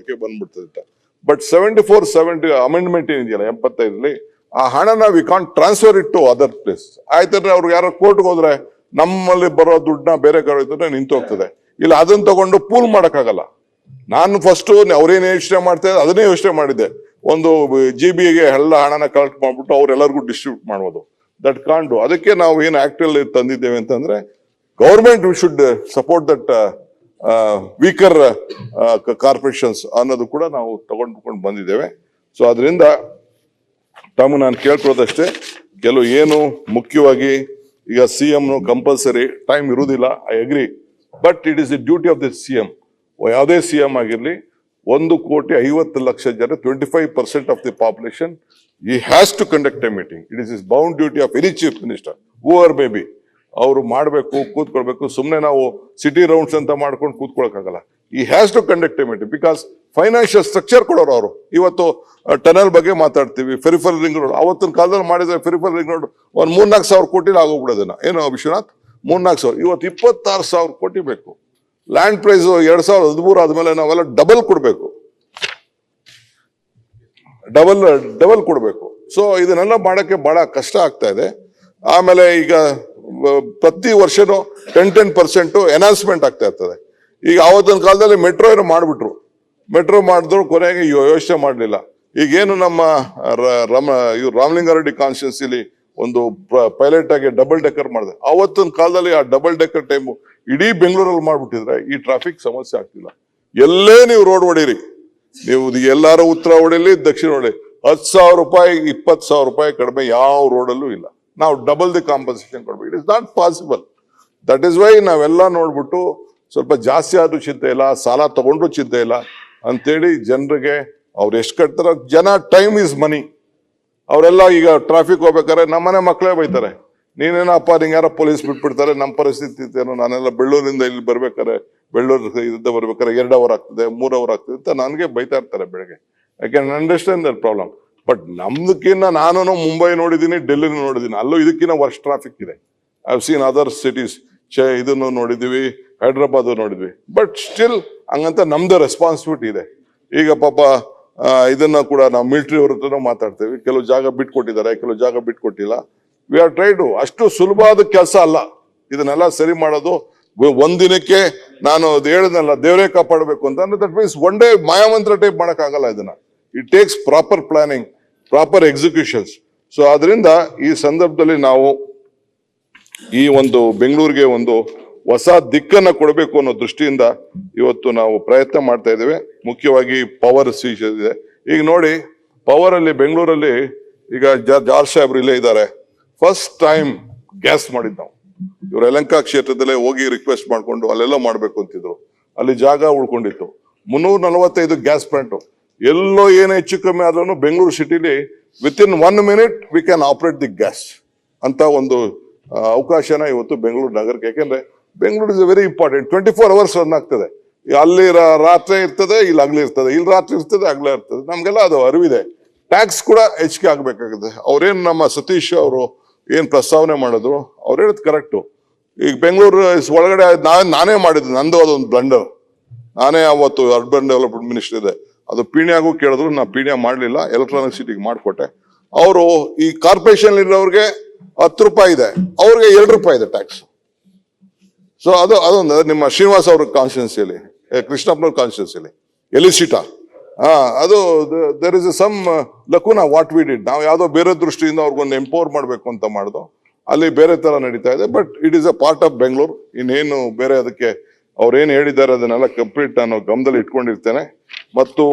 ಮಾಡೋಕೆ ಬಂದ್ಬಿಡ್ತದೆ. But 70 amendment ಏನಿದೆಯಲ್ಲ 75 ಆ ಹಣನ we can't transfer it to other place. ಆಯ್ತಂದ್ರೆ ಅವ್ರಿಗೆ ಯಾರೋ ಕೋರ್ಟ್ಗೆ ಹೋದ್ರೆ ನಮ್ಮಲ್ಲಿ ಬರೋ ದುಡ್ಡನ್ನ ಬೇರೆ ಕಡೆ ಇದ್ರೆ ನಿಂತು ಹೋಗ್ತದೆ. ಇಲ್ಲ ಅದನ್ನ ತಗೊಂಡು ಪೂಲ್ ಮಾಡಕ್ಕಾಗಲ್ಲ. ನಾನು ಫಸ್ಟ್ ಅವ್ರೇನು ಯೋಚನೆ ಮಾಡ್ತಾ ಅದನ್ನೇ ಯೋಚನೆ ಮಾಡಿದ್ದೆ, ಒಂದು GB-ಗೆ ಎಲ್ಲ ಹಣನ ಕಲೆಕ್ಟ್ ಮಾಡ್ಬಿಟ್ಟು ಅವ್ರೆಲ್ಲರಿಗೂ ಡಿಸ್ಟ್ರಿಬ್ಯೂಟ್ ಮಾಡೋದು. That can't do. ಅದಕ್ಕೆ ನಾವು ಏನು ಆಕ್ಟ್ ಅಲ್ಲಿ ತಂದಿದ್ದೇವೆ ಅಂತಂದ್ರೆ government we should support that weaker corporations ಅನ್ನೋದು ಕೂಡ ನಾವು ತಗೊಂಡ್ಕೊಂಡು ಬಂದಿದ್ದೇವೆ. ಸೊ ಅದರಿಂದ ನಾನು ಕೇಳ್ಕೊಳ್ಳೋದಷ್ಟೇ, ಕೆಲವು ಏನು ಮುಖ್ಯವಾಗಿ ಈಗ CM ಕಂಪಲ್ಸರಿ ಟೈಮ್ ಇರುವುದಿಲ್ಲ, I agree. But it is the duty of the CM. ಯಾವುದೇ CM ಆಗಿರ್ಲಿ, 1,50,00,000 ಜನ, 25% of the population, he has to conduct a meeting. It is his bound duty of any chief minister, whoever may be. ಅವರು ಮಾಡಬೇಕು, ಕೂತ್ಕೊಳ್ಬೇಕು. ಸುಮ್ಮನೆ ನಾವು city rounds ಅಂತ ಮಾಡ್ಕೊಂಡು ಕೂತ್ಕೊಳಕ್ಕಾಗಲ್ಲ. He has to conduct a meeting because financial structure ಕೊಡೋರು ಅವರು. ಇವತ್ತು ಟನಲ್ ಬಗ್ಗೆ ಮಾತಾಡ್ತೀವಿ, ಫೆರಿಫಲ್ ರಿಂಗ್ ರೋಡ್. ಅವತ್ತಿನ ಕಾಲದಲ್ಲಿ ಮಾಡಿದ್ರೆ ಫೆರಿಫಲ್ ರಿಂಗ್ ರೋಡ್ ಒಂದು 3-4 ಸಾವಿರ ಕೋಟಿ ಆಗೋಗ್ಬಿಡೋದನ್ನ. ಏನು ವಿಶ್ವನಾಥ್, 3-4 ಸಾವಿರ. ಇವತ್ತು 26,000 ಕೋಟಿ ಬೇಕು. ಲ್ಯಾಂಡ್ ಪ್ರೈಸ್ 2013 ಆದ್ಮೇಲೆ ನಾವೆಲ್ಲ ಡಬಲ್ ಕೊಡ್ಬೇಕು, ಡಬಲ್ ಕೊಡ್ಬೇಕು. ಸೊ ಇದನ್ನೆಲ್ಲ ಮಾಡಕ್ಕೆ ಬಹಳ ಕಷ್ಟ ಆಗ್ತಾ ಇದೆ. ಆಮೇಲೆ ಈಗ ಪ್ರತಿ ವರ್ಷನೂ 10% ಎನ್ಹಾನ್ಸ್ಮೆಂಟ್ ಆಗ್ತಾ ಇರ್ತದೆ. ಈಗ ಆವತ್ತಿನ ಕಾಲದಲ್ಲಿ ಮೆಟ್ರೋ ಏನೋ ಮಾಡ್ಬಿಟ್ರು, ಮೆಟ್ರೋ ಮಾಡಿದ್ರು, ಕೊನೆಗೆ ಯೋಚನೆ ಮಾಡಲಿಲ್ಲ. ಈಗೇನು ನಮ್ಮ ರಾಮಲಿಂಗಾರೆಡ್ಡಿ ಕಾನ್ಸ್ಟಿಟ್ಯೂನ್ಸಿಲಿ ಒಂದು ಪೈಲಟ್ ಆಗಿ ಡಬಲ್ ಡೆಕ್ಕರ್ ಮಾಡಿದೆ. ಆವತ್ತಿನ ಕಾಲದಲ್ಲಿ ಆ ಡಬಲ್ ಡೆಕ್ಕರ್ ಟೈಮು ಇಡೀ ಬೆಂಗಳೂರಲ್ಲಿ ಮಾಡ್ಬಿಟ್ಟಿದ್ರೆ ಈ ಟ್ರಾಫಿಕ್ ಸಮಸ್ಯೆ ಆಗ್ತಿಲ್ಲ. ಎಲ್ಲೇ ನೀವು ರೋಡ್ ಹೊಡೀರಿ, ನೀವು ಎಲ್ಲಾರು ಉತ್ತರ ಹೊಡೀಲಿ, ದಕ್ಷಿಣ ಹೊಡೀಲಿ, 10,000 ರೂಪಾಯಿ 20,000 ರೂಪಾಯಿ ಕಡಿಮೆ ಯಾವ ರೋಡಲ್ಲೂ ಇಲ್ಲ. ನಾವು ಡಬಲ್ ದಿ ಕಾಂಪನ್ಸೇಷನ್ ಕೊಡ್ಬೇಕು. It is not possible. That is why ನಾವೆಲ್ಲ ನೋಡ್ಬಿಟ್ಟು ಸ್ವಲ್ಪ ಜಾಸ್ತಿ ಆದ್ರೂ ಚಿಂತೆ ಇಲ್ಲ, ಸಾಲ ತಗೊಂಡ್ರು ಚಿಂತೆ ಇಲ್ಲ ಅಂತೇಳಿ ಜನರಿಗೆ ಅವ್ರು ಎಷ್ಟು ಕಟ್ತಾರ. ಜನ ಟೈಮ್ ಈಸ್ ಮನಿ. ಅವರೆಲ್ಲ ಈಗ ಟ್ರಾಫಿಕ್ ಹೋಗ್ಬೇಕಾದ್ರೆ ನಮ್ಮನೆ ಮಕ್ಕಳೇ ಬೈತಾರೆ, ನೀನೇನಪ್ಪ ನಿಂಗೆ ಯಾರೋ ಪೊಲೀಸ್ ಬಿಟ್ಬಿಡ್ತಾರೆ, ನಮ್ಮ ಪರಿಸ್ಥಿತಿ ಇತ್ತೇನೋ. ನಾನೆಲ್ಲ ಬೆಳ್ಳೂರಿಂದ ಇಲ್ಲಿ ಬರ್ಬೇಕಾರೆ, ಬೆಳ್ಳೂರಿಂದ ಬರ್ಬೇಕಾದ್ರೆ 2 ಅವರ್ ಆಗ್ತದೆ, 3 ಅವರ್ ಆಗ್ತದೆ ಅಂತ ನನಗೆ ಬೈತಾ ಇರ್ತಾರೆ ಬೆಳಗ್ಗೆ. I can understand that problem. But ನಮ್ದಕ್ಕಿನ್ನ ನಾನು ಮುಂಬೈ ನೋಡಿದ್ದೀನಿ, ಡೆಲ್ಲಿ ನೋಡಿದ್ದೀನಿ, ಅಲ್ಲೂ ಇದಕ್ಕಿಂತ ವರ್ಷ ಟ್ರಾಫಿಕ್ ಇದೆ. I have seen other cities. ಇದನ್ನು ನೋಡಿದ್ವಿ, ಹೈದ್ರಾಬಾದ್ ನೋಡಿದ್ವಿ. ಬಟ್ ಸ್ಟಿಲ್ ಹಂಗಂತ ನಮ್ದು ರೆಸ್ಪಾನ್ಸಿಬಿಲಿಟಿ ಇದೆ. ಈಗ ಪಾಪ ಇದನ್ನ ಕೂಡ ನಾವು ಮಿಲಿಟರಿ ಅವ್ರ ಹತ್ರ ಮಾತಾಡ್ತೇವೆ. ಕೆಲವು ಜಾಗ ಬಿಟ್ಕೊಟ್ಟಿದ್ದಾರೆ, ಕೆಲವು ಜಾಗ ಬಿಟ್ಕೊಟ್ಟಿಲ್ಲ. We are try to. ಅಷ್ಟು ಸುಲಭವಾದ ಕೆಲಸ ಅಲ್ಲ ಇದನ್ನೆಲ್ಲ ಸರಿ ಮಾಡೋದು. ಒಂದಿನಕ್ಕೆ ನಾನು ಹೇಳಿದ್ನಲ್ಲ, ದೇವರೇ ಕಾಪಾಡಬೇಕು ಅಂತ ಅಂದ್ರೆ ದಟ್ ಮೀನ್ಸ್ ಒನ್ ಡೇ ಮಾಯಾಮಂತ್ರ ಟೈಪ್ ಮಾಡಕ್ಕಾಗಲ್ಲ ಇದನ್ನ. It takes proper planning, proper executions. So ಅದರಿಂದ ಈ ಸಂದರ್ಭದಲ್ಲಿ ನಾವು ಈ ಒಂದು ಬೆಂಗಳೂರಿಗೆ ಒಂದು ಹೊಸ ದಿಕ್ಕನ್ನ ಕೊಡಬೇಕು ಅನ್ನೋ ದೃಷ್ಟಿಯಿಂದ ಇವತ್ತು ನಾವು ಪ್ರಯತ್ನ ಮಾಡ್ತಾ ಇದ್ದೇವೆ. ಮುಖ್ಯವಾಗಿ ಪವರ್ ಇದೆ. ಈಗ ನೋಡಿ, ಪವರ್ ಅಲ್ಲಿ ಬೆಂಗಳೂರಲ್ಲಿ ಈಗ ಜಾರ್ಜ್ ಸಾಹೇಬ್ರು ಇಲ್ಲೇ ಇದ್ದಾರೆ. ಫಸ್ಟ್ ಟೈಮ್ ಗ್ಯಾಸ್ ಮಾಡಿದ್ ನಾವು. ಇವ್ರ ಯಲಹಂಕ ಕ್ಷೇತ್ರದಲ್ಲೇ ಹೋಗಿ ರಿಕ್ವೆಸ್ಟ್ ಮಾಡ್ಕೊಂಡು ಅಲ್ಲೆಲ್ಲ ಮಾಡ್ಬೇಕು ಅಂತಿದ್ರು. ಅಲ್ಲಿ ಜಾಗ ಉಳ್ಕೊಂಡಿತ್ತು. 345 ಗ್ಯಾಸ್ ಪ್ಲಾಂಟ್. ಎಲ್ಲೋ ಏನೇ ಹೆಚ್ಚು ಕಮ್ಮಿ ಆದ್ರೂ ಬೆಂಗಳೂರು ಸಿಟಿಲಿ within 1 minute we can operate the gas ಅಂತ ಒಂದು ಅವಕಾಶನ ಇವತ್ತು ಬೆಂಗಳೂರು ನಗರಕ್ಕೆ. ಯಾಕೆಂದ್ರೆ Bengaluru is very important. 24 hours run ಆಗ್ತದೆ. ಅಲ್ಲಿ ರಾತ್ರಿ ಇರ್ತದೆ, ಇಲ್ಲಿ ಹಗಲು ಇರ್ತದೆ, ಇಲ್ಲಿ ರಾತ್ರಿ ಇರ್ತದೆ, ಹಗಲೇ ಇರ್ತದೆ. ನಮ್ಗೆಲ್ಲ ಅದು ಅರಿವಿದೆ. ಟ್ಯಾಕ್ಸ್ ಕೂಡ ಹೆಚ್ಚಿಗೆ ಆಗ್ಬೇಕಾಗುತ್ತೆ. ಅವ್ರೇನ್ ನಮ್ಮ ಸತೀಶ್ ಅವರು ಏನ್ ಪ್ರಸ್ತಾವನೆ ಮಾಡಿದ್ರು, ಅವ್ರು ಹೇಳೋದು ಕರೆಕ್ಟು. ಈಗ ಬೆಂಗಳೂರು ಒಳಗಡೆ ನಾನೇ ಮಾಡಿದ್ದು, ನಂದು ಅದೊಂದು ಬ್ಲಂಡರ್. ನಾನೇ ಅವತ್ತು ಅರ್ಬನ್ ಡೆವಲಪ್ಮೆಂಟ್ ಮಿನಿಸ್ಟರ್ ಇದೆ, ಅದು ಪೀಣ್ಯಾಗೂ ಕೇಳಿದ್ರು, ನಾ ಪೀಣ್ಯ ಮಾಡ್ಲಿಲ್ಲ, ಎಲೆಕ್ಟ್ರಾನಿಕ್ ಸಿಟಿಗೆ ಮಾಡಿಕೊಟ್ಟೆ. ಅವರು ಈ ಕಾರ್ಪೊರೇಷನ್ ಇರೋರಿಗೆ 10 ರೂಪಾಯಿ ಇದೆ, ಅವ್ರಿಗೆ 2 ರೂಪಾಯಿ ಇದೆ ಟ್ಯಾಕ್ಸ್. ಸೊ ಅದೊಂದು ನಿಮ್ಮ ಶ್ರೀನಿವಾಸ್ ಅವ್ರ ಕಾನ್ಸ್ಟಿಟ್ಯೂನ್ಸಿಯಲ್ಲಿ, ಕೃಷ್ಣಪ್ಪನವ್ರ ಕಾನ್ಸ್ಟಿಟ್ಯೂನ್ಸಿಯಲ್ಲಿ ಎಲಿಸಿಟಾ, ಅದು there is some lacuna what we did. ನಾವು ಯಾವುದೋ ಬೇರೆ ದೃಷ್ಟಿಯಿಂದ ಅವ್ರಿಗೊಂದು ಎಂಪವರ್ ಮಾಡಬೇಕು ಅಂತ ಮಾಡಿದ್ರು. ಅಲ್ಲಿ ಬೇರೆ ತರ ನಡೀತಾ ಇದೆ. But it is a part of Bengaluru. ಇನ್ನೇನು ಬೇರೆ ಅದಕ್ಕೆ ಅವ್ರೇನು ಹೇಳಿದ್ದಾರೆ ಅದನ್ನೆಲ್ಲ ಕಂಪ್ಲೀಟ್ ನಾನು ಗಮನದಲ್ಲಿ ಇಟ್ಕೊಂಡಿರ್ತೇನೆ. ಮತ್ತು